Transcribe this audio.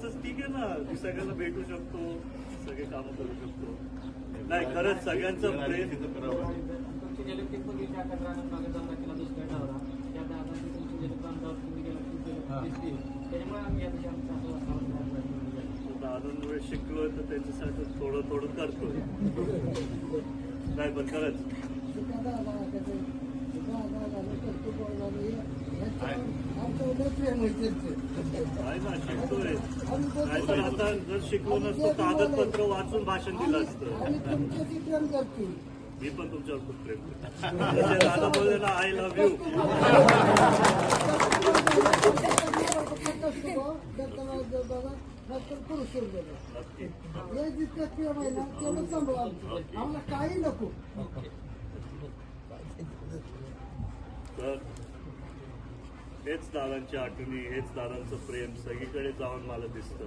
असंच ठीक आहे ना, की सगळ्यांना भेटू शकतो, सगळे कामं करू शकतो. नाही खरंच सगळ्यांचं प्रेम. तुमची गेले ते पण गेले 11 मागे जाऊन केला दुसऱ्या डावरा त्या दादांची तुमची गेले कामदार तुम्ही गेला त्याच्यामुळे आम्ही या दिवशी आमचं असं दादांमुळे शिकलोय तर त्याच्यासाठी थोडं थोडं करतोय. नाही पण खरंच आहे ना, शिकतोय. नाहीतर आता जर शिकलो नसतो कागदपत्र वाचून भाषण दिलं असतं. मी पण तुमच्यावर खूप प्रेम करतो. दादा बोलले ना, आय लव्ह यू. जितकं प्रेम आहे ना तेवढं चांगलं आम्हाला काही नको. तर हेच दादांची आठवणी, हेच दादांचं प्रेम सगळीकडे जाऊन मला दिसतं.